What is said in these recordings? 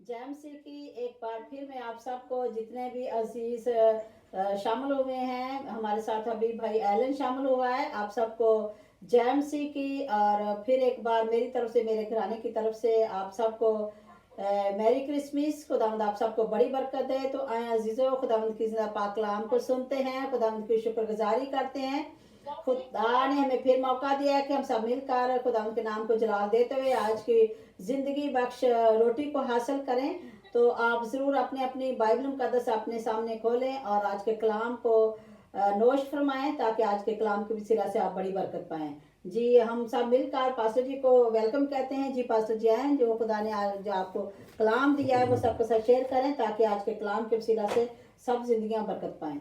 JMC की एक बार फिर मैं आप सबको जितने भी अजीज शामिल हुए हैं, हमारे साथ अभी भाई एलन शामिल हुआ है, आप सबको जेएमसी की और फिर एक बार मेरी तरफ से, मेरे घराने की तरफ से आप सबको मैरी क्रिसमस। खुदावंद आप सबको बड़ी बरकत है। तो आए अजीजों, खुदावंद की पाक कलाम को सुनते हैं, खुदावंद की शुक्रगुजारी करते हैं। खुदा ने हमें फिर मौका दिया है कि हम सब मिलकर खुदावंद के नाम को जलाल देते हुए आज की ज़िंदगी बख्श रोटी को हासिल करें। तो आप ज़रूर अपने अपनी बाइबल मुक़द्दस अपने सामने खोलें और आज के कलाम को नोश फरमाएं, ताकि आज के कलाम के वसीला से आप बड़ी बरकत पाएं। जी, हम सब मिलकर पास्टर जी को वेलकम कहते हैं। जी पास्टर जी आए, जो खुदा ने आज जो आपको कलाम दिया है वो सबके साथ शेयर करें, ताकि आज के कलाम के वसीला से सब जिंदगियां बरकत पाएं।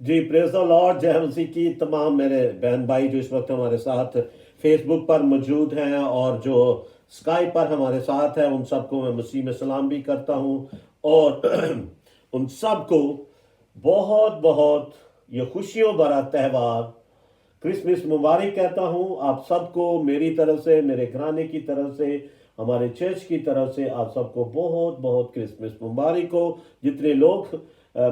जी, प्रेज द लॉर्ड। जय मसीह की तमाम मेरे बहन भाई जो इस वक्त हमारे साथ फेसबुक पर मौजूद हैं और जो स्काइप पर हमारे साथ हैं, उन सबको मैं मसीह में सलाम भी करता हूं और उन सबको बहुत बहुत ये खुशियों भरा त्यौहार क्रिसमस मुबारक कहता हूं। आप सबको मेरी तरफ से, मेरे घराने की तरफ से, हमारे चर्च की तरफ से आप सबको बहुत बहुत क्रिसमस मुबारक हो। जितने लोग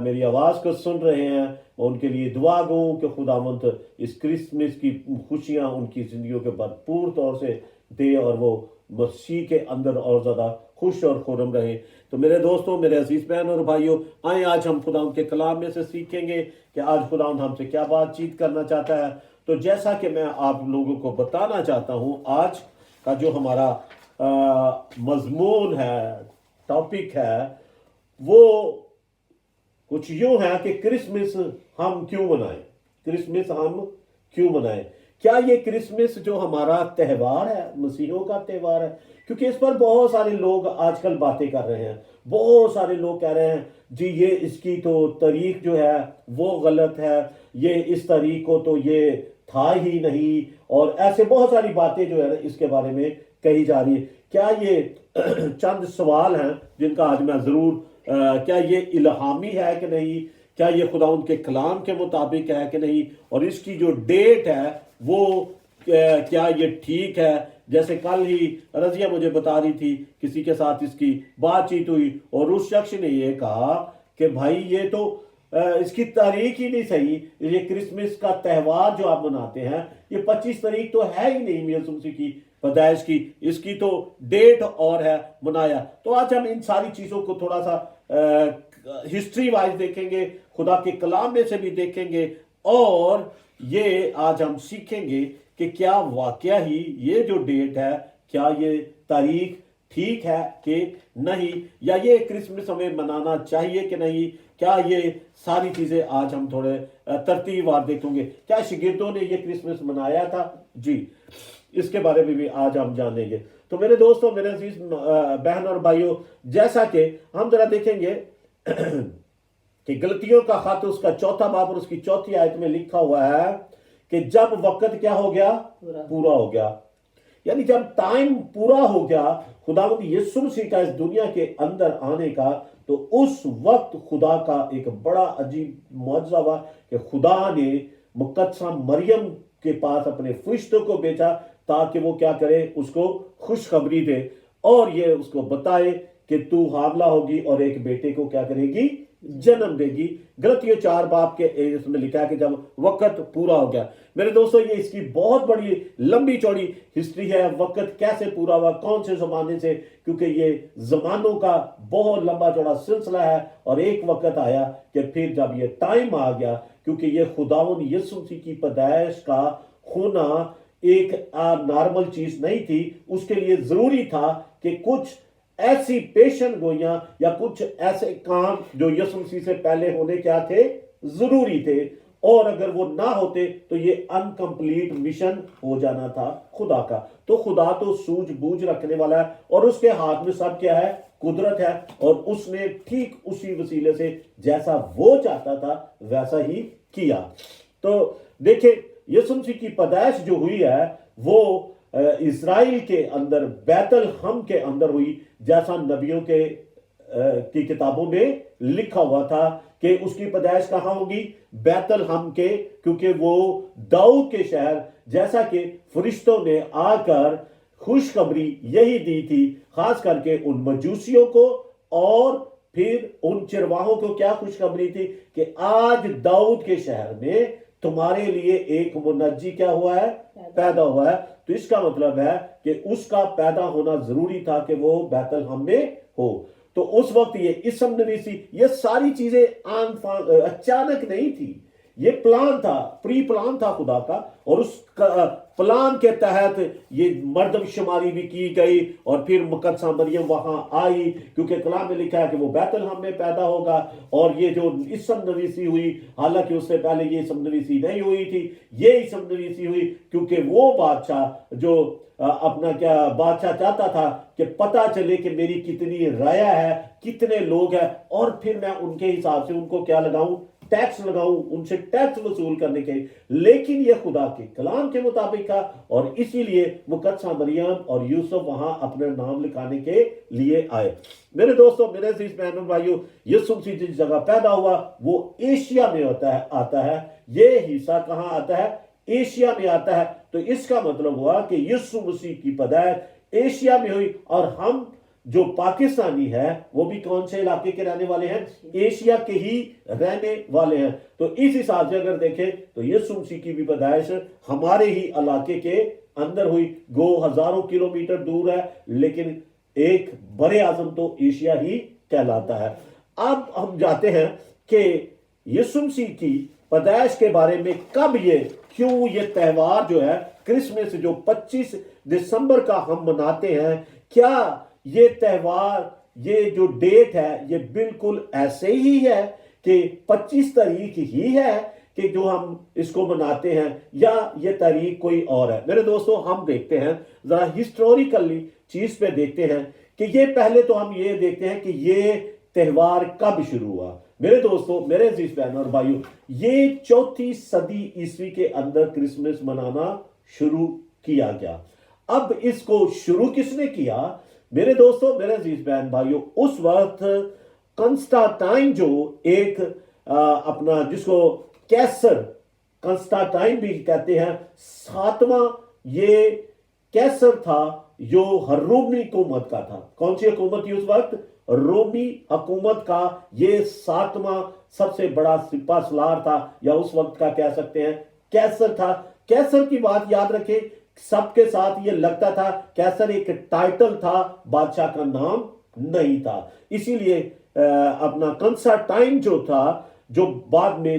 मेरी आवाज़ को सुन रहे हैं, उनके लिए दुआ गो कि खुदावंद इस क्रिसमस की खुशियां उनकी जिंदगियों के भरपूर तौर से दे और वो मसीह के अंदर और ज़्यादा खुश और खुरम रहे। तो मेरे दोस्तों, मेरे अजीज बहन और भाइयों, आए आज हम खुदावंद के कलाम में से सीखेंगे कि आज खुदावंद हमसे क्या बातचीत करना चाहता है। तो जैसा कि मैं आप लोगों को बताना चाहता हूँ, आज का जो हमारा मजमून है, टॉपिक है, वो कुछ यूं है कि क्रिसमस हम क्यों मनाएं। क्रिसमस हम क्यों मनाएं? क्या ये क्रिसमस जो हमारा त्यौहार है मसीहों का त्यौहार है? क्योंकि इस पर बहुत सारे लोग आजकल बातें कर रहे हैं। बहुत सारे लोग कह रहे हैं जी ये इसकी तो तारीख जो है वो गलत है, ये इस तारीख को तो ये था ही नहीं, और ऐसे बहुत सारी बातें जो है ना इसके बारे में कही जा रही है। क्या ये चंद सवाल हैं जिनका आज मैं जरूर क्या ये इल्हामी है कि नहीं, क्या ये खुदावंद के कलाम के मुताबिक है कि नहीं, और इसकी जो डेट है वो क्या ये ठीक है। जैसे कल ही रजिया मुझे बता रही थी, किसी के साथ इसकी बातचीत हुई और उस शख्स ने ये कहा कि भाई ये तो इसकी तारीख ही नहीं सही। ये क्रिसमस का त्यौहार जो आप मनाते हैं, ये 25 तारीख तो है ही नहीं यीशु मसीह की पैदाइश की, इसकी तो डेट और है मनाया। तो आज हम इन सारी चीज़ों को थोड़ा सा हिस्ट्री वाइज देखेंगे, खुदा के कलाम में से भी देखेंगे, और ये आज हम सीखेंगे कि क्या वाकया ही ये जो डेट है, क्या ये तारीख ठीक है कि नहीं, या ये क्रिसमस हमें मनाना चाहिए कि नहीं। क्या ये सारी चीज़ें आज हम थोड़े तरतीबवार देखेंगे। क्या शागिर्दों ने ये क्रिसमस मनाया था? जी, इसके बारे में भी आज हम जानेंगे। तो मेरे दोस्तों, मेरे अजीज बहन और भाइयों, जैसा कि हम जरा देखेंगे कि गलतियों का खत उसका 4 बाब और उसकी 4 आयत में लिखा हुआ है कि जब वक्त क्या हो गया? पूरा हो गया। यानी जब टाइम पूरा हो गया खुदावंद यीशु मसीह का इस दुनिया के अंदर आने का, तो उस वक्त खुदा का एक बड़ा अजीब मौजज़ा हुआ कि खुदा ने मुकद्दसा मरियम के पास अपने फरिश्तों को भेजा ताकि वो क्या करे, उसको खुशखबरी दे और ये उसको बताए कि तू हामला होगी और एक बेटे को क्या करेगी? जन्म देगी। गलतियों 4 बाब के इसमें लिखा है कि जब वक्त पूरा हो गया। मेरे दोस्तों, ये इसकी बहुत बड़ी लंबी चौड़ी हिस्ट्री है। वक्त कैसे पूरा हुआ, कौन से जमाने से, क्योंकि ये जमानों का बहुत लंबा चौड़ा सिलसिला है। और एक वक्त आया कि फिर जब ये टाइम आ गया, क्योंकि ये खुदावंद यीशु मसीह की पैदाइश का होना एक नॉर्मल चीज नहीं थी। उसके लिए जरूरी था कि कुछ ऐसी पेशन गोइयां या कुछ ऐसे काम जो यीशु मसीह से पहले होने क्या थे? जरूरी थे, और अगर वो ना होते तो ये अनकंप्लीट मिशन हो जाना था खुदा का। तो खुदा तो सूझबूझ रखने वाला है और उसके हाथ में सब क्या है? कुदरत है। और उसने ठीक उसी वसीले से जैसा वो चाहता था वैसा ही किया। तो देखिए, यीशु मसीह की पैदाइश जो हुई है वो इज़राइल के अंदर बैतलहम के अंदर हुई, जैसा नबियों के की किताबों में लिखा हुआ था कि उसकी पैदाइश कहाँ होगी? बैतलहम के, क्योंकि वो दाऊद के शहर, जैसा कि फरिश्तों ने आकर खुशखबरी यही दी थी, खास करके उन मजूसियों को اور پھر ان چرواہوں کو کیا خوشخبری تھی کہ آج داؤد کے شہر میں تمہارے لیے ایک منجی کیا ہوا ہے؟ پیدا ہوا ہے. تو اس کا مطلب ہے کہ اس کا پیدا ہونا ضروری تھا کہ وہ بیت الحم میں ہو. تو اس وقت یہ اسم نویسی، یہ ساری چیزیں اچانک نہیں تھی، یہ پلان تھا، پری پلان تھا خدا کا، اور اس پلان کے تحت یہ مردم شماری بھی کی گئی، اور پھر مقدسہ مریم وہاں آئی، کیونکہ کلام میں لکھا ہے کہ وہ بیت الحم میں پیدا ہوگا. اور یہ جو اسم نویسی ہوئی، حالانکہ اس سے پہلے یہ اسم نویسی نہیں ہوئی تھی، یہ اسم نویسی ہوئی کیونکہ وہ بادشاہ جو اپنا کیا بادشاہ چاہتا تھا کہ پتہ چلے کہ میری کتنی رعایا ہے، کتنے لوگ ہیں، اور پھر میں ان کے حساب سے ان کو کیا لگاؤں؟ ٹیکس لگاؤں، ان سے ٹیکس وصول کرنے کے. لیکن یہ خدا کے کلام کے مطابق تھا، اور اسی لیے مقدسہ مریم اور یوسف وہاں اپنا نام لکھانے کے لیے آئے. میرے دوستوں، میرے عزیز بہنوں بھائیوں، یسوع مسیح جس جگہ پیدا ہوا وہ ایشیا میں آتا ہے. یہ حصہ کہاں آتا ہے؟ ایشیا میں آتا ہے. تو اس کا مطلب ہوا کہ یسوع مسیح کی پیدائش ایشیا میں ہوئی، اور ہم جو پاکستانی ہیں وہ بھی کون سے علاقے کے رہنے والے ہیں؟ ایشیا کے ہی رہنے والے ہیں. تو اس حساب سے اگر دیکھیں تو یسوع مسیح کی بھی پیدائش ہمارے ہی علاقے کے اندر ہوئی. گو ہزاروں کلومیٹر دور ہے، لیکن ایک بر اعظم تو ایشیا ہی کہلاتا ہے. اب ہم جاتے ہیں کہ یسوع مسیح کی پیدائش کے بارے میں کب کیوں یہ تہوار جو ہے کرسمس جو 25 دسمبر کا ہم مناتے ہیں، کیا یہ تہوار، یہ جو ڈیٹ ہے یہ بالکل ایسے ہی ہے کہ 25 تاریخ ہی ہے کہ جو ہم اس کو مناتے ہیں، یا یہ تاریخ کوئی اور ہے؟ میرے دوستوں، ہم دیکھتے ہیں ذرا ہسٹوریکلی چیز پہ دیکھتے ہیں کہ یہ پہلے تو ہم یہ دیکھتے ہیں کہ یہ تہوار کب شروع ہوا. میرے دوستوں، میرے عزیز بہنوں اور بھائیوں، یہ 4 صدی عیسوی کے اندر کرسمس منانا شروع کیا گیا. اب اس کو شروع کس نے کیا؟ میرے دوستوں، میرے عزیز بہن بھائیوں، اس وقت کنسٹانٹائن جو ایک اپنا جس کو کیسر کنسٹانٹائن بھی کہتے ہیں، 7واں یہ کیسر تھا جو رومی حکومت کا تھا. کون سی حکومت تھی اس وقت؟ رومی حکومت کا یہ 7واں سب سے بڑا سپہ سالار تھا، یا اس وقت کا کہہ سکتے ہیں کیسر تھا. کیسر کی بات یاد رکھیں، سب کے ساتھ یہ لگتا تھا کیسر ایک ٹائٹل تھا، بادشاہ کا نام نہیں تھا. اسی لیے اپنا کنسٹانٹائن جو تھا، جو بعد میں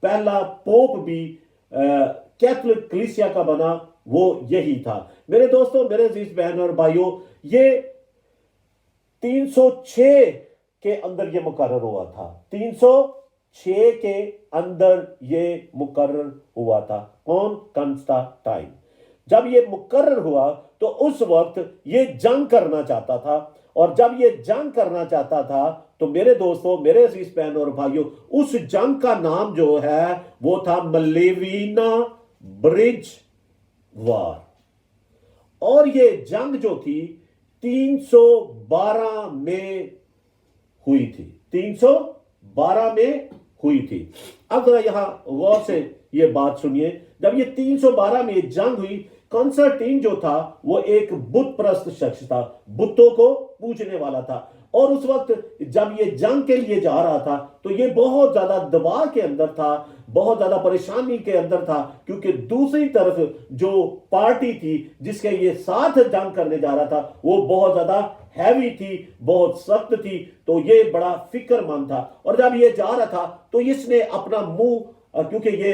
پہلا پوپ بھی کیتھولک کلیسیا کا بنا، وہ یہی تھا. میرے دوستوں، میرے عزیز بہنوں اور بھائیوں، یہ 306 کے اندر یہ مقرر ہوا تھا. 306 کے اندر یہ مقرر ہوا تھا. کون؟ کنسٹانٹائن. جب یہ مقرر ہوا تو اس وقت یہ جنگ کرنا چاہتا تھا، اور جب یہ جنگ کرنا چاہتا تھا تو میرے دوستوں، میرے عزیز بہنوں اور بھائیوں، اس جنگ کا نام جو ہے وہ تھا ملیوینا برج وار. اور یہ جنگ جو تھی 312 میں ہوئی تھی. 312 میں ہوئی تھی. اب ذرا یہاں غور سے یہ بات سنیے. جب یہ 312 میں یہ جنگ ہوئی، کنسٹانٹائن جو تھا وہ ایک بت پرست شخص تھا، بتوں کو پوجنے والا تھا. اور اس وقت جب یہ جنگ کے لیے جا رہا تھا تو یہ بہت زیادہ دباؤ کے اندر تھا، بہت زیادہ پریشانی کے اندر تھا، کیونکہ دوسری طرف جو پارٹی تھی جس کے یہ ساتھ جنگ کرنے جا رہا تھا وہ بہت زیادہ ہیوی تھی، بہت سخت تھی. تو یہ بڑا فکر مند تھا. اور جب یہ جا رہا تھا تو اس نے اپنا منہ، کیونکہ یہ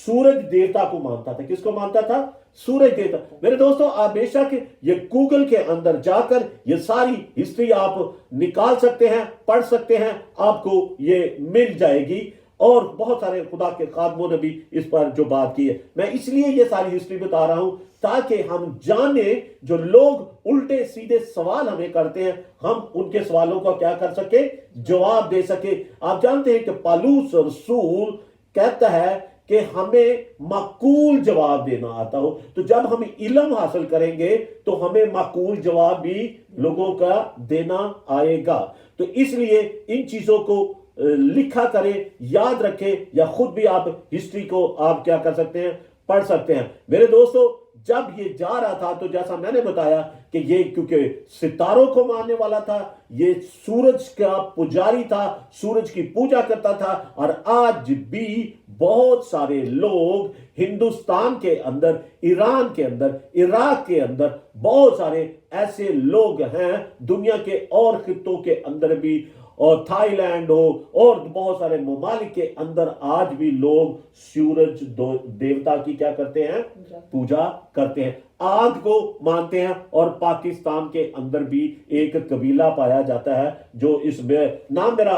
سورج دیوتا کو مانتا تھا. کس کو مانتا تھا؟ سورج دیوتا. میرے دوستوں، آپ بے شک یہ گوگل کے اندر جا کر یہ ساری ہسٹری آپ نکال سکتے ہیں، پڑھ سکتے ہیں، آپ کو یہ مل جائے گی. اور بہت سارے خدا کے خادموں نے بھی اس پر جو بات کی ہے. میں اس لیے یہ ساری ہسٹری بتا رہا ہوں تاکہ ہم جانیں، جو لوگ الٹے سیدھے سوال ہمیں کرتے ہیں، ہم ان کے سوالوں کا کیا کر سکے؟ جواب دے سکے. آپ جانتے ہیں کہ پالوس رسول کہتا ہے کہ ہمیں معقول جواب دینا آتا ہو. تو جب ہم علم حاصل کریں گے تو ہمیں معقول جواب بھی لوگوں کا دینا آئے گا. تو اس لیے ان چیزوں کو لکھا کریں، یاد رکھیں، یا خود بھی آپ ہسٹری کو آپ کیا کر سکتے ہیں؟ پڑھ سکتے ہیں. میرے دوستو، जब ये जा रहा था तो जैसा मैंने बताया कि ये क्योंकि सितारों को मानने वाला था, ये सूरज का पुजारी था, सूरज की पूजा करता था। और आज भी बहुत सारे लोग हिंदुस्तान के अंदर, ईरान के अंदर, इराक के अंदर बहुत सारे ऐसे लोग हैं, दुनिया के और खित्तों के अंदर भी, और थाईलैंड हो और बहुत सारे ममालिक के अंदर आज भी लोग सूरज देवता की क्या करते हैं? पूजा करते हैं, आग को मानते हैं। और पाकिस्तान के अंदर भी एक कबीला पाया जाता है जो इसमें नाम मेरा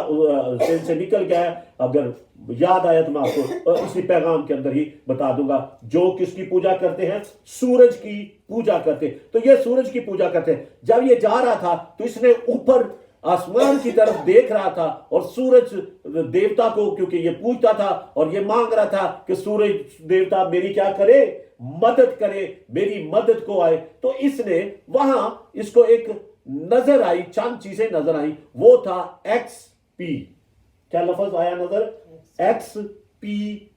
से निकल गया है, अगर याद आया तो मैं आपको इसी पैगाम के अंदर ही बता दूंगा, जो किसकी पूजा करते हैं? सूरज की पूजा करते हैं। तो ये सूरज की पूजा करते हैं। जब ये जा रहा था तो इसने ऊपर आसमान की तरफ देख रहा था और सूरज देवता को, क्योंकि ये पूछता था और ये मांग रहा था कि सूरज देवता मेरी क्या करे? मदद करे, मेरी मदद को आए। तो इसने वहां इसको एक नजर आई, चंद चीजें नजर आई। वो था XP। क्या लफ्ज आया नजर? XP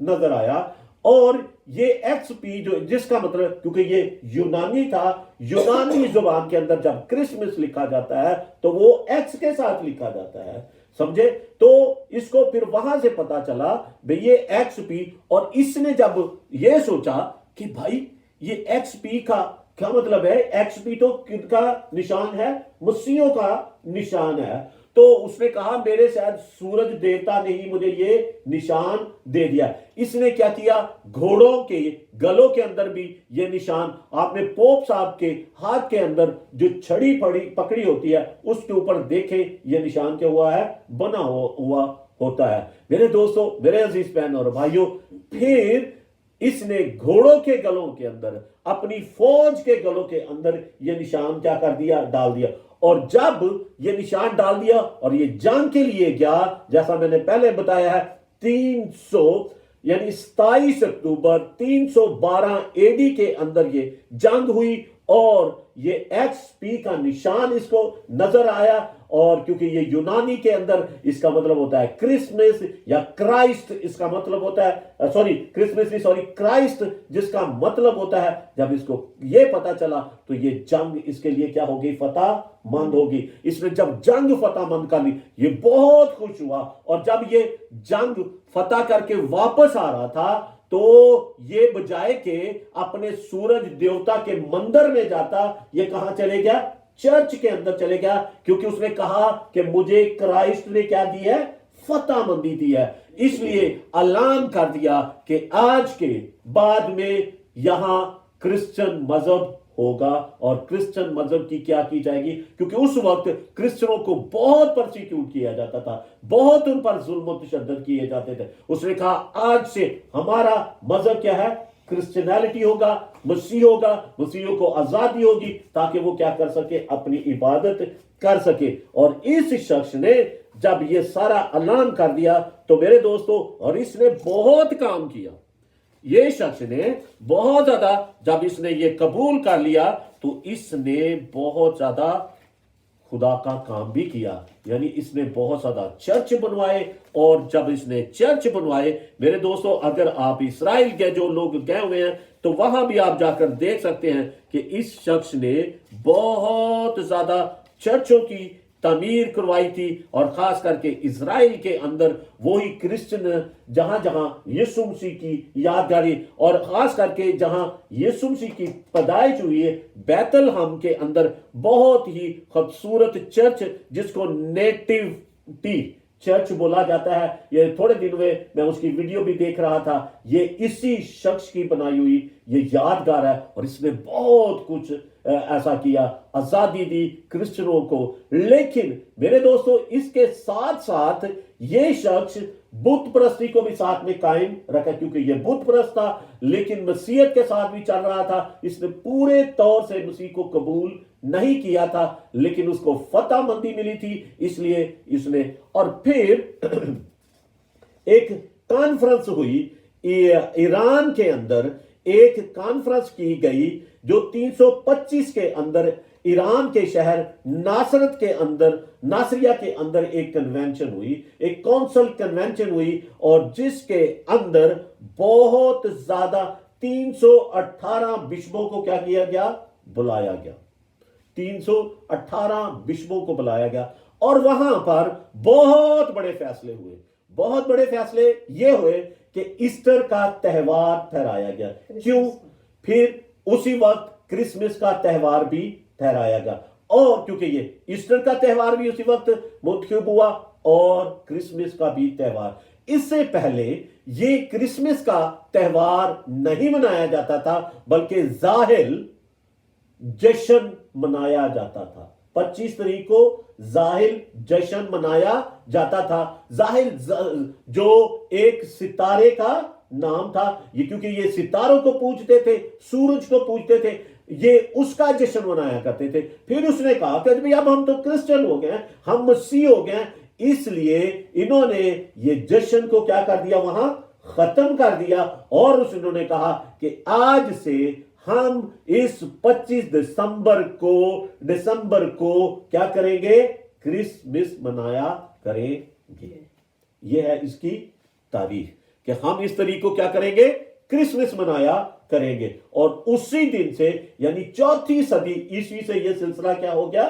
नजर आया। और ये XP जो, जिसका मतलब, क्योंकि ये यूनानी था, यूनानी जुबान के अंदर जब क्रिसमस लिखा जाता है तो वो X के साथ लिखा जाता है, समझे? तो इसको फिर वहां से पता चला भाई ये XP। और इसने जब ये सोचा कि भाई ये XP का क्या मतलब है? XP तो किसका निशान है? मसीहों का निशान है। तो उसने कहा मेरे शायद सूरज देवता ने ही मुझे ये निशान दे दिया। इसने क्या किया? घोड़ों के गलों के अंदर भी ये निशान, आपने पोप साहब के हाथ के अंदर जो छड़ी पकड़ी होती है उसके ऊपर देखे, ये निशान क्या हुआ है? बना हुआ होता है। मेरे दोस्तों, मेरे अजीज बहन और भाइयों, फिर इसने घोड़ों के गलों के अंदर, अपनी फौज के गलों के अंदर ये निशान क्या कर दिया? डाल दिया। और जब ये निशान डाल दिया और ये जंग के लिए गया, जैसा मैंने पहले बताया है, 300 यानी 27 अक्टूबर 312 AD के अंदर ये जंग हुई और ये XP का निशान इसको नजर आया। और क्योंकि ये यूनानी के अंदर इसका मतलब होता है क्रिसमस या क्राइस्ट, इसका मतलब होता है क्राइस्ट, जिसका मतलब होता है, जब इसको ये पता चला तो ये जंग इसके लिए क्या होगी? फतहमंद होगी। इसने जब जंग फतहमंद कर ली, ये बहुत खुश हुआ। और जब ये जंग फतह करके वापस आ रहा था तो ये बजाय के अपने सूरज देवता के मंदिर में जाता, ये कहां चले गया? चर्च के अंदर चले गया, क्योंकि उसने कहा कि मुझे क्राइस्ट ने क्या दी है? फतहमंदी दी है। इसलिए ऐलान कर दिया कि आज के बाद में यहां क्रिश्चियन मजहब होगा। और क्रिश्चियन मजहब की क्या की जाएगी? क्योंकि उस वक्त क्रिश्चियनों को बहुत परसिक्यूट किया जाता था, बहुत उन पर जुल्म और तशद्दुद किए जाते थे। उसने कहा आज से हमारा मजहब क्या है? क्रिश्चियनिटी होगा, मसीह होगा, मसीहों को आजादी होगी ताकि वो क्या कर सके? अपनी इबादत कर सके। और इस शख्स ने जब ये सारा ऐलान कर दिया तो मेरे दोस्तों, और इसने बहुत काम किया, ये शख्स ने बहुत ज्यादा, जब इसने ये कबूल कर लिया तो इसने बहुत ज्यादा खुदा का काम भी किया। यानी इसने बहुत ज्यादा चर्च बनवाए। और जब इसने चर्च बनवाए, मेरे दोस्तों, अगर आप इस्राइल के जो लोग गए हुए हैं तो वहां भी आप जाकर देख सकते हैं कि इस शख्स ने बहुत ज्यादा चर्चों की तामीर करवाई थी। और खास करके इजराइल के अंदर वही क्रिश्चियन जहां जहां यीशु मसीह की यादगारी, और खास करके जहां यीशु मसीह की पैदाइश हुई है, बैतलहम के अंदर बहुत ही खूबसूरत चर्च, जिसको नेटिविटी चर्च बोला जाता है। ये थोड़े दिन में मैं उसकी वीडियो भी देख रहा था, ये इसी शख्स की बनाई हुई ये यादगार है। और इसने बहुत कुछ ऐसा किया, आजादी दी क्रिश्चियनों को। लेकिन मेरे दोस्तों, इसके साथ साथ ये शख्स बुत परस्ती को भी साथ में कायम रखा, क्योंकि ये बुत परस्त था लेकिन मसीहत के साथ भी चल रहा था। इसने पूरे तौर से मसीह को कबूल नहीं किया था, लेकिन उसको फतहमंदी मिली थी, इसलिए इसने। और फिर एक कॉन्फ्रेंस हुई ईरान के अंदर, एक कॉन्फ्रेंस की गई जो 325 के अंदर ईरान के शहर नासरत के अंदर, नासरिया के अंदर एक कन्वेंशन हुई, एक काउंसिल कन्वेंशन हुई, और जिसके अंदर बहुत ज्यादा 318 बिशपों को क्या किया गया, बुलाया गया। 318 बिशपों को बुलाया गया और वहां पर बहुत बड़े फैसले हुए। बहुत बड़े फैसले ये हुए कि ईस्टर का त्योहार ठहराया गया। क्यों? फिर उसी वक्त क्रिसमस का त्योहार भी ठहराया गया, और क्योंकि ये ईस्टर का त्योहार भी उसी वक्त मुख्तब हुआ और क्रिसमस का भी त्योहार। इससे पहले ये क्रिसमस का त्योहार नहीं मनाया जाता था, बल्कि जाहिल जश्न मनाया जाता था। 25 तारीख को जाहिल जश्न मनाया जाता था। जाहिल जो एक सितारे का नाम था, ये क्योंकि ये सितारों को पूजते थे, सूरज को पूजते थे, ये उसका जश्न मनाया करते थे। फिर उसने कहा कि भाई अब हम तो क्रिश्चियन हो गए, हम मसीह हो गए, इसलिए इन्होंने ये जश्न को क्या कर दिया, वहां खत्म कर दिया। और उन्होंने कहा कि आज से हम इस 25 दिसंबर को क्या करेंगे, क्रिसमस मनाया करेंगे। यह है इसकी तारीख कि हम इस तारीख को क्या करेंगे, क्रिसमस मनाया करेंगे। और उसी दिन से यानी 4वीं सदी ईस्वी से यह सिलसिला क्या हो गया,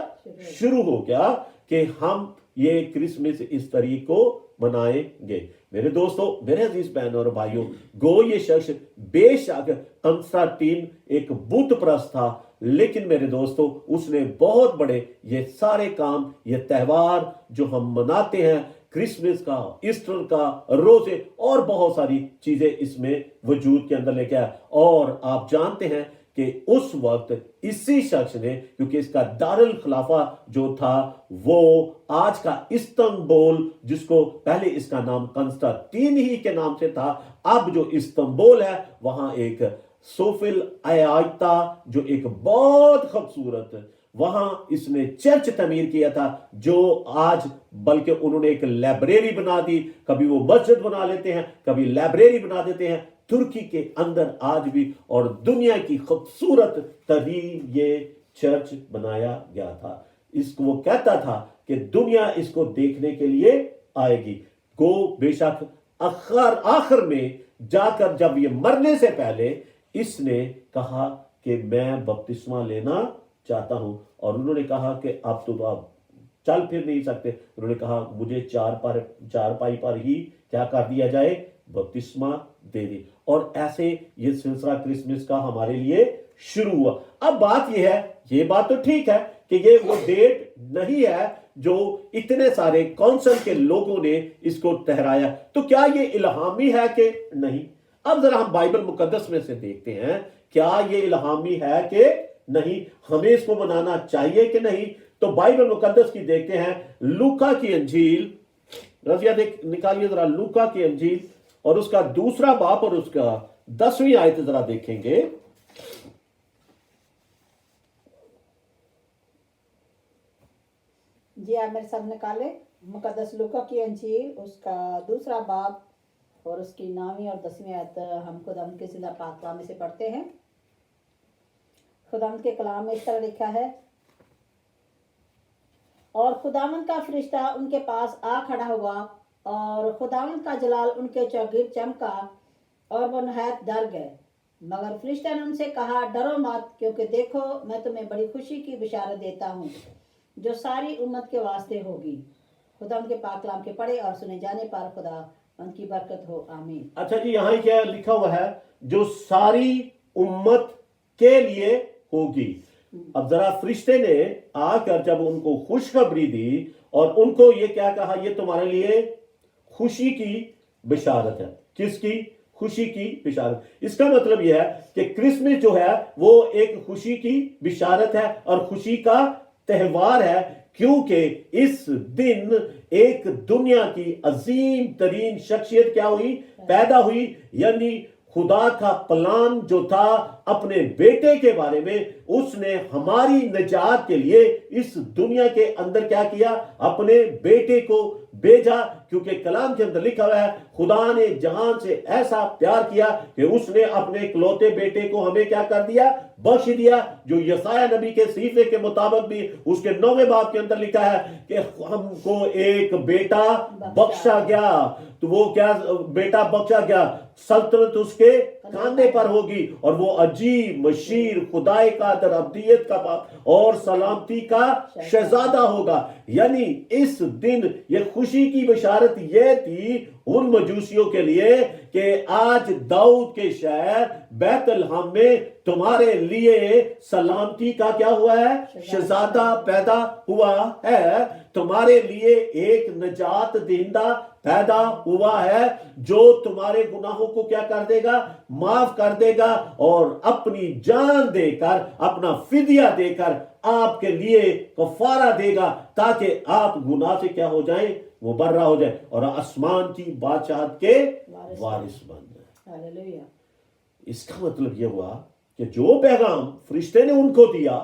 शुरू हो गया कि हम ये क्रिसमस इस तारीख को मनाएंगे। मेरे दोस्तों, मेरे अजीज बहनों और भाइयों, गो ये शख्स बेशक कंस्टांटीन एक बुत परस्त था, लेकिन मेरे दोस्तों उसने बहुत बड़े ये सारे काम, ये त्योहार जो हम मनाते हैं, क्रिसमस का, ईस्टर का, रोजे और बहुत सारी चीजें इसमें वजूद के अंदर लेके आया। और आप जानते हैं कि उस वक्त इसी शख्स ने, क्योंकि इसका दारुल खिलाफा जो था वो आज का इस्तांबुल, जिसको पहले इसका नाम कंस्टांटीन ही के नाम से था, अब जो इस्तांबुल है वहां एक सोफिल आयता जो एक बहुत खूबसूरत, वहां इसने चर्च तमीर किया था, जो आज बल्कि उन्होंने एक लाइब्रेरी बना दी। कभी वो मस्जिद बना लेते हैं, कभी लाइब्रेरी बना देते हैं तुर्की के अंदर आज भी, और दुनिया की खूबसूरत तरीन ये चर्च बनाया गया था। इसको वो कहता था कि दुनिया इसको देखने के लिए आएगी। गो बेशक आखिर में जाकर जब ये मरने से पहले इसने कहा कि मैं बपतिस्मा लेना चाहता हूं, और उन्होंने कहा कि अब तो आप चल फिर नहीं सकते। उन्होंने कहा मुझे चारपाई पर ही क्या कर दिया जाए, बपतिस्मा दे दी। और ऐसे ये सिलसिला क्रिसमस का हमारे लिए शुरू हुआ। अब बात यह है, ये बात तो ठीक है कि ये वो डेट नहीं है जो इतने सारे काउंसिल के लोगों ने इसको ठहराया, तो क्या ये इल्हामी है कि नहीं? अब जरा हम बाइबल मुकद्दस में से देखते हैं, क्या ये इल्हामी है कि नहीं, हमें इसको मनाना चाहिए कि नहीं? तो बाइबल मुकद्दस की देखते हैं, लूका की अंजील, रजिया निकालिए जरा, लूका की अंजील और उसका 2 बाब और उसका 10वीं आयत जरा देखेंगे। जी आप मेरे साथ निकाले मुकद्दस लूका की अंजील, उसका 2 बाब और उसकी 9वीं और 10वीं आयत हम खुदावंद के जिंदा पाक कलाम में से पढ़ते हैं। खुदावंद के कलाम में इस तरह लिखा है, और खुदावंद का फरिश्ता उनके पास आ खड़ा हुआ और खुदावंद का जलाल उनके चौगिर्द चमका और वो नहायत डर गए। मगर फरिश्ता ने उनसे कहा, डरो मत, क्योंकि देखो मैं तुम्हें बड़ी खुशी की बिशारत देता हूँ जो सारी उम्मत के वास्ते होगी। खुदावंद के पाक कलाम के पढ़े और सुने जाने पर खुदा उनकी बरकत हो, आमीन। अच्छा जी, यहाँ क्या लिखा हुआ है, जो सारी उम्मत के लिए होगी। अब जरा फरिश्ते ने आकर जब उनको खुशखबरी दी और उनको ये क्या कहा, ये तुम्हारे लिए खुशी की बिशारत है। किसकी? खुशी की बिशारत। इसका मतलब यह है कि क्रिसमस जो है वो एक खुशी की बिशारत है और खुशी का त्योहार है, क्योंकि इस दिन एक दुनिया की अजीम तरीन शख्सियत क्या हुई, पैदा हुई। यानी खुदा का प्लान जो था अपने बेटे के बारे में, उसने हमारी निजात के लिए इस दुनिया के अंदर क्या किया, अपने बेटे को भेजा, क्योंकि कलाम के अंदर लिखा हुआ है खुदा ने जहान से ऐसा प्यार किया कि उसने अपने इकलौते बेटे को हमें क्या कर दिया, बख्श दिया। जो यसाया नबी के सहीफे के मुताबिक भी उसके 9वें बाब के अंदर लिखा है कि हमको एक बेटा बख्शा गया। तो वो क्या बेटा बख्शा गया, सल्तनत उसके कांधे पर होगी और वो अजीब मशीर खुदाई का दर अब्दियत का और सलामती का शहजादा होगा। यानी इस दिन ये खुशी की बशारत ये थी उन मजूसियों के लिए कि आज दाऊद के शहर बैतलहम में तुम्हारे लिए सलामती का क्या हुआ है, शहजादा पैदा हुआ है। तुम्हारे लिए एक निजात देंदा पैदा हुआ है जो तुम्हारे गुनाहों को क्या कर देगा, माफ कर देगा और अपनी जान देकर, अपना फिदिया देकर आपके लिए कफारा देगा ताकि आप गुनाह से क्या हो जाएं, वो बर्रा हो जाए और आसमान की बादशाहत के वारिस बन जाए। हालेलुया। इसका मतलब यह हुआ कि जो पैगाम फरिश्ते ने उनको दिया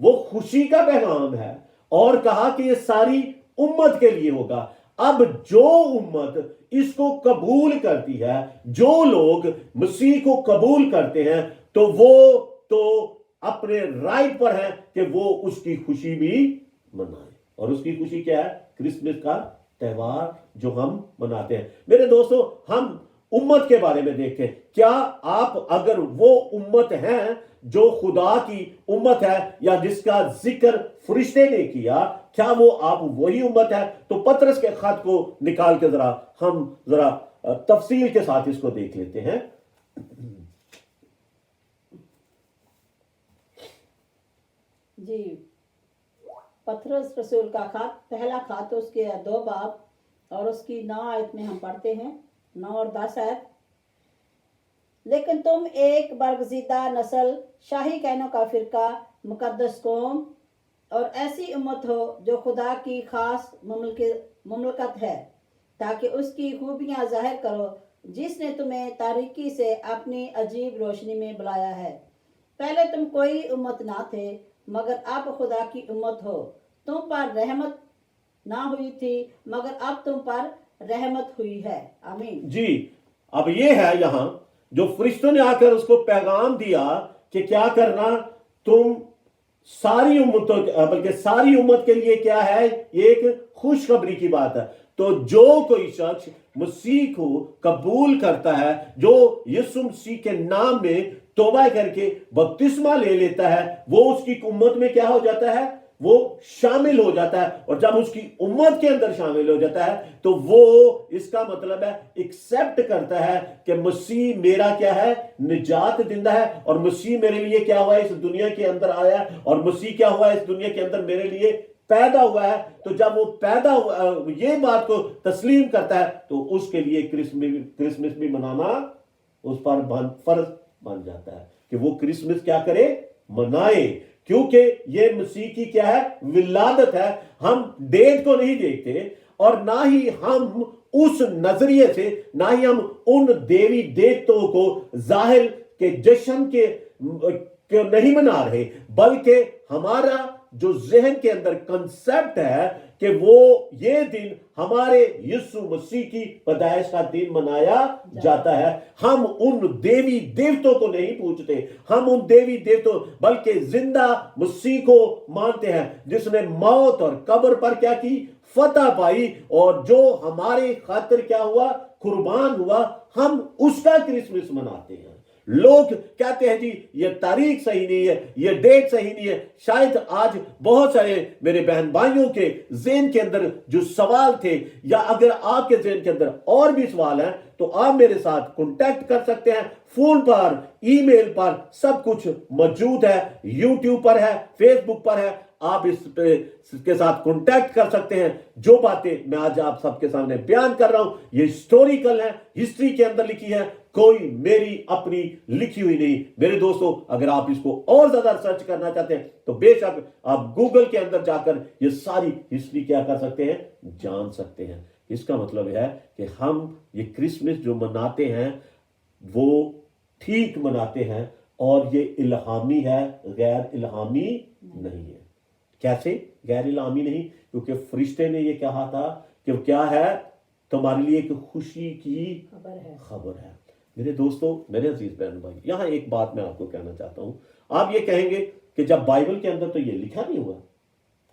वो खुशी का पैगाम है और कहा कि ये सारी उम्मत के लिए होगा। अब जो उम्मत इसको कबूल करती है, जो लोग मसीह को कबूल करते हैं, तो वो तो अपने राइट पर है कि वो उसकी खुशी भी मनाए। और उसकी खुशी क्या है? क्रिसमस का त्योहार जो हम मनाते हैं। मेरे दोस्तों, हम उम्मत के बारे में देखें। क्या आप अगर वो उम्मत हैं जो खुदा की उम्मत है या जिसका जिक्र फरिश्ते ने किया, क्या वो आप वही उम्मत है? तो पतरस के खत को निकाल के हम जरा तफसील के साथ इसको देख लेते हैं। जी, पतरस रसूल का खत, पहला खत, उसके 2 बाब और उसकी 9 आयत में हम पढ़ते हैं, 9 और 10 आयत। लेकिन तुम एक बरगजीदा नस्ल, शाही कहनों का फिरका, मुकद्दस कौम और ऐसी उम्मत हो जो खुदा की खास मुमलकत है, ताकि उसकी खूबियां जाहिर करो जिसने तुम्हें तारीकी से अपनी अजीब रोशनी में बुलाया है। पहले तुम कोई उम्मत ना थे, मगर अब खुदा की उम्मत हो। तुम पर रहमत ना हुई थी, मगर अब तुम पर रहमत हुई है। आमीन। जी, अब ये है यहां जो फरिश्तों ने आकर उसको पैगाम दिया कि क्या करना, तुम सारी उम्मतों, बल्कि सारी उम्मत के लिए क्या है, ये एक खुशखबरी की बात है। तो जो कोई शख्स मसीह को कबूल करता है, जो यीशु मसीह के नाम में तौबा करके बपतिस्मा ले लेता है, वो उसकी उम्मत में क्या हो जाता है, वो शामिल हो जाता है। और जब उसकी उम्मत के अंदर शामिल हो जाता है तो वो, इसका मतलब है, एक्सेप्ट करता है कि मसीह मेरा क्या है, निजात देंदा है और मसीह मेरे लिए क्या हुआ है, इस दुनिया के अंदर आया है और मसीह क्या हुआ है, इस दुनिया के अंदर मेरे लिए पैदा हुआ है। तो जब वो पैदा हुआ, ये बात को तस्लीम करता है, तो उसके लिए क्रिसमस भी मनाना उस पर फर्ज बन जाता है कि वो क्रिसमस क्या करे, मनाए, क्योंकि ये मसीह की क्या है, विलादत है। हम डेट को नहीं देखते और ना ही हम उस नजरिए से, ना ही हम उन देवी देवताओं को जाहिर के जश्न के नहीं मना रहे, बल्कि हमारा जो जहन के अंदर कंसेप्ट है कि वो ये दिन हमारे यीशु मसीह की पैदाइश का दिन मनाया जाता है। हम उन देवी देवताओं को नहीं पूछते, हम उन देवी देवताओं बल्कि जिंदा मसीह को मानते हैं जिसने मौत और कब्र पर क्या की, फतह पाई और जो हमारे खातिर क्या हुआ, कुर्बान हुआ। हम उसका क्रिसमस मनाते हैं। लोग कहते हैं जी ये तारीख सही नहीं है, ये डेट सही नहीं है। शायद आज बहुत सारे मेरे बहन भाइयों के ज़हन के अंदर जो सवाल थे, या अगर आपके ज़हन के अंदर और भी सवाल हैं, तो आप मेरे साथ कांटेक्ट कर सकते हैं। फोन पर, ईमेल पर सब कुछ मौजूद है, यूट्यूब पर है, फेसबुक पर है। आप इसके साथ कांटेक्ट कर सकते हैं। जो बातें मैं आज आप सबके सामने बयान कर रहा हूं, ये हिस्टोरिकल है, हिस्ट्री के अंदर लिखी है, कोई मेरी अपनी लिखी हुई नहीं। मेरे दोस्तों, अगर आप इसको और ज्यादा रिसर्च करना चाहते हैं तो बेशक आप गूगल के अंदर जाकर ये सारी हिस्ट्री क्या कर सकते हैं, जान सकते हैं। इसका मतलब है कि हम ये क्रिसमस जो मनाते हैं वो ठीक मनाते हैं और ये इल्हामी है, गैर इल्हामी नहीं है। कैसे गैर इल्हामी नहीं? क्योंकि फरिश्ते ने ये कहा था کہ کیا ہے, تمہارے لیے ایک خوشی کی خبر ہے. میرے دوستوں, میرے عزیز بہن بھائی, یہاں ایک بات میں آپ کو کہنا چاہتا ہوں. آپ یہ کہیں گے کہ جب بائبل کے اندر تو یہ لکھا نہیں ہوا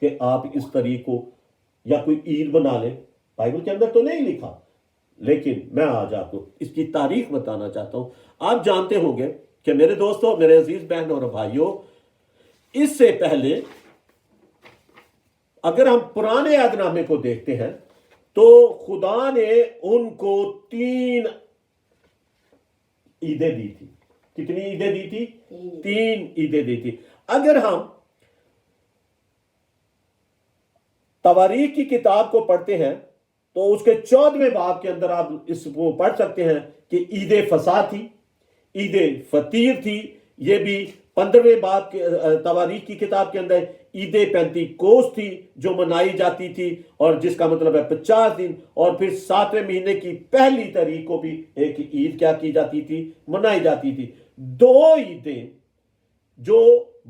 کہ آپ اس طریق کو یا کوئی عید بنا لیں, بائبل کے اندر تو نہیں لکھا. لیکن میں آج آپ کو اس کی تاریخ بتانا چاہتا ہوں. آپ جانتے ہوں گے کہ میرے دوستوں, میرے عزیز بہن اور بھائیوں, اس سے پہلے اگر ہم پرانے عہد نامے کو دیکھتے ہیں تو خدا نے ان کو 3 عیدیں دی تھی. کتنی عیدیں دی تھی؟ 3 عیدیں دی تھی. اگر ہم تواریخ کی کتاب کو پڑھتے ہیں تو اس کے 14ویں باب کے اندر آپ اس کو پڑھ سکتے ہیں کہ عید فصح تھی, عید فطیر تھی. یہ بھی 15ویں باب کے تواریخ کی کتاب کے اندر عید پینتیکوست تھی جو منائی جاتی تھی, اور جس کا مطلب ہے 50 دن. اور پھر 7ویں مہینے کی پہلی تاریخ کو بھی ایک عید کیا کی جاتی تھی, منائی جاتی تھی. 2 عیدیں جو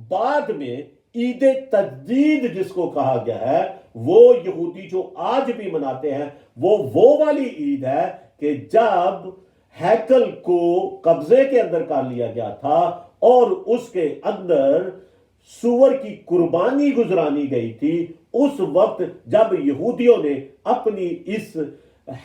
بعد میں عید تجدید جس کو کہا گیا ہے, وہ یہودی جو آج بھی مناتے ہیں, وہ والی عید ہے کہ جب ہیکل کو قبضے کے اندر کر لیا گیا تھا اور اس کے اندر سور کی قربانی گزرانی گئی تھی. اس وقت جب یہودیوں نے اپنی اس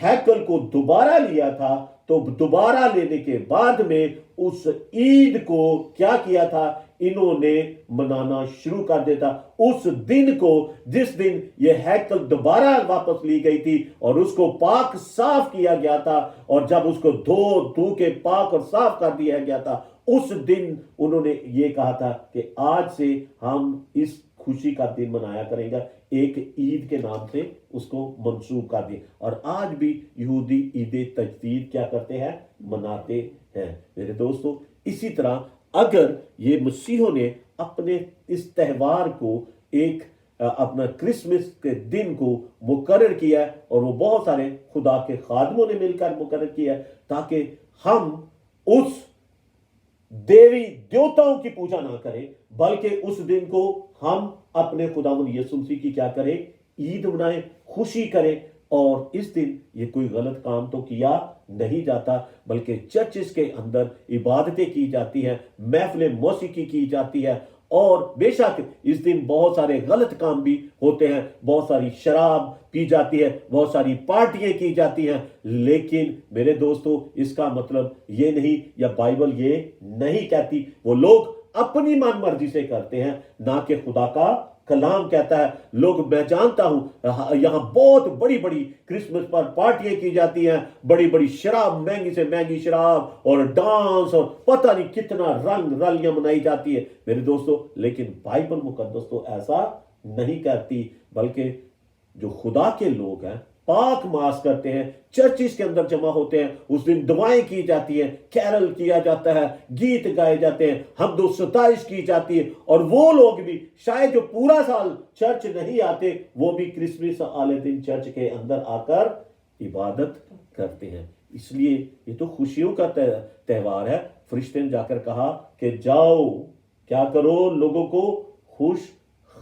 ہیکل کو دوبارہ لیا تھا تو دوبارہ لینے کے بعد میں اس عید کو کیا کیا تھا, انہوں نے منانا شروع کر دیتا. اس دن کو جس دن یہ ہیکل دوبارہ واپس لی گئی تھی اور اس کو پاک صاف کیا گیا تھا, اور جب اس کو دھو کے پاک اور صاف کر دیا گیا تھا, اس دن انہوں نے یہ کہا تھا کہ آج سے ہم اس خوشی کا دن منایا کریں گا, ایک عید کے نام سے اس کو منسوخ کر دیا. اور آج بھی یہودی عید تجدید کیا کرتے ہیں, مناتے ہیں. میرے دوستو, اسی طرح اگر یہ مسیحوں نے اپنے اس تہوار کو ایک اپنا کرسمس کے دن کو مقرر کیا ہے, اور وہ بہت سارے خدا کے خادموں نے مل کر مقرر کیا ہے تاکہ ہم اس دیوی دیوتاؤں کی پوجا نہ کریں, بلکہ اس دن کو ہم اپنے خداوند یسوع مسیح کی کیا کریں, عید منائیں, خوشی کریں. اور اس دن یہ کوئی غلط کام تو کیا نہیں جاتا, بلکہ چرچز کے اندر عبادتیں کی جاتی ہیں, محفل موسیقی کی جاتی ہے. اور بے شک اس دن بہت سارے غلط کام بھی ہوتے ہیں, بہت ساری شراب پی جاتی ہے, بہت ساری پارٹیاں کی جاتی ہیں. لیکن میرے دوستو, اس کا مطلب یہ نہیں, یا بائبل یہ نہیں کہتی, وہ لوگ اپنی من مرضی سے کرتے ہیں, نہ کہ خدا کا کلام کہتا ہے. لوگ, میں جانتا ہوں یہاں بہت بڑی بڑی کرسمس پر پارٹیاں کی جاتی ہیں, بڑی بڑی شراب, مہنگی سے مہنگی شراب اور ڈانس اور پتہ نہیں کتنا رنگ رلیاں منائی جاتی ہے میرے دوستو. لیکن بائبل مقدس تو ایسا نہیں کرتی, بلکہ جو خدا کے لوگ ہیں پاک ماس کرتے ہیں, چرچز کے اندر جمع ہوتے ہیں, اس دن دعائیں کی جاتی ہیں, کیرل کیا جاتا ہے, گیت گائے جاتے ہیں, حمد و ستائش کی جاتی ہے. اور وہ لوگ بھی شاید جو پورا سال چرچ نہیں آتے, وہ بھی کرسمس والے دن چرچ کے اندر آ کر عبادت کرتے ہیں. اس لیے یہ تو خوشیوں کا تہوار ہے. فرشتے نے جا کر کہا کہ جاؤ کیا کرو, لوگوں کو خوش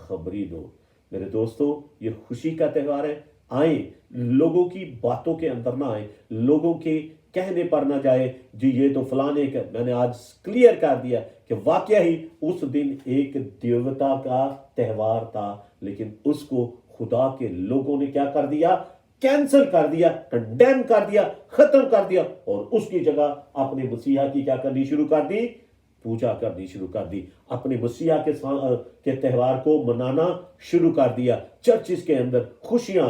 خبری دو. میرے دوستو, یہ خوشی کا تہوار ہے. آئیں, لوگوں کی باتوں کے اندر نہ آئیں, لوگوں کے کہنے پر نہ جائے جی یہ تو فلانے کا. میں نے آج کلیئر کر دیا کہ واقعہ ہی اس دن ایک دیوتا کا تہوار تھا, لیکن اس کو خدا کے لوگوں نے کیا کر دیا, کینسل کر دیا, کنڈیم کر دیا, ختم کر دیا, اور اس کی جگہ اپنے مسیحا کی کیا کرنی شروع کر دی, پوجا کرنی شروع کر دی. اپنے مسیحا کے تہوار کو منانا شروع کر دیا. چرچز کے اندر خوشیاں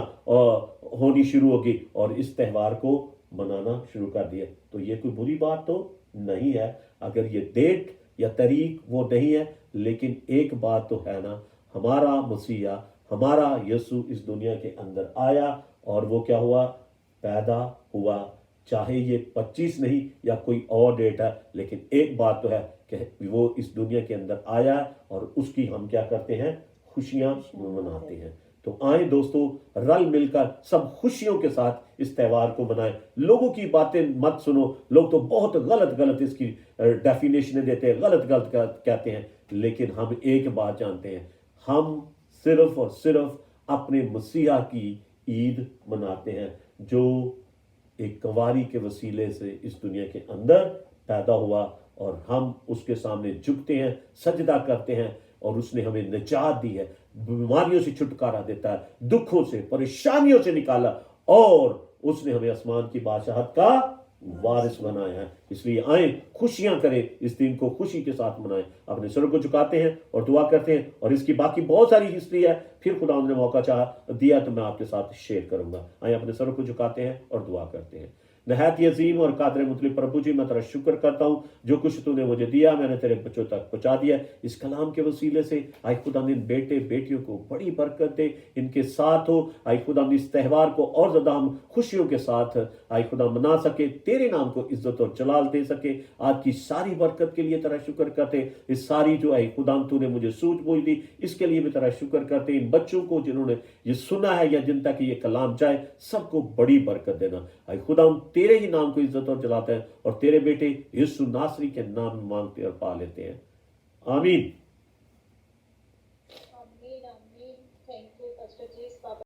ہونی شروع ہوگی اور اس تہوار کو منانا شروع کر دیا. تو یہ کوئی بری بات تو نہیں ہے اگر یہ ڈیٹ یا تاریخ وہ نہیں ہے. لیکن ایک بات تو ہے نا, ہمارا مسیحا, ہمارا یسوع اس دنیا کے اندر آیا اور وہ کیا ہوا, پیدا ہوا. چاہے یہ 25 نہیں یا کوئی اور ڈیٹ ہے, لیکن ایک بات تو ہے کہ وہ اس دنیا کے اندر آیا اور اس کی ہم کیا کرتے ہیں, خوشیاں مناتے ہیں. تو آئیں دوستو, رل مل کر سب خوشیوں کے ساتھ اس تہوار کو منائیں. لوگوں کی باتیں مت سنو, لوگ تو بہت غلط اس کی ڈیفینیشن دیتے ہیں, غلط کہتے ہیں. لیکن ہم ایک بات جانتے ہیں, ہم صرف اور صرف اپنے مسیحا کی ईद मनाते हैं जो एक कंवारी के वसीले से इस दुनिया के अंदर पैदा हुआ और हम उसके सामने झुकते हैं, सजदा करते हैं और उसने हमें निजात दी है, बीमारियों से छुटकारा देता है, दुखों से परेशानियों से निकाला और उसने हमें आसमान की बादशाहत का वारिस बनाया है। इसलिए आए खुशियां करें, इस दिन को खुशी के साथ मनाएं। अपने सरों को झुकाते हैं और दुआ करते हैं और इसकी बाकी बहुत सारी हिस्ट्री है, फिर खुदा ने मौका चाह दिया तो मैं आपके साथ शेयर करूंगा। आए अपने सरों को झुकाते हैं और दुआ करते हैं। नहायत ही अजीम और कादर मुतलिब प्रभु जी, मैं तेरा शुक्र करता हूँ जो कुछ तूने मुझे दिया मैंने तेरे बच्चों तक पहुंचा दिया। इस कलाम के वसीले से आई खुदा इन बेटे बेटियों को बड़ी बरकत दे, इनके साथ हो। आई खुदा इस त्यौहार को और ज़्यादा हम खुशियों के साथ आई खुदा मना सके, तेरे नाम को इज्जत और जलाल दे सके। आज की सारी बरकत के लिए तेरा शुक्र करते। इस सारी जो आई खुदा तूने मुझे सूझबूझ दी, इसके लिए भी तेरा शुक्र करते। इन बच्चों को जिन्होंने ये सुना है या जिन तक ये कलाम जाए, सबको बड़ी बरकत देना। आई खुदा तेरे ही नाम को इज्जत और जलाते हैं और तेरे बेटे यीशु नासरी के नाम मांगते और पा लेते हैं। आमीन।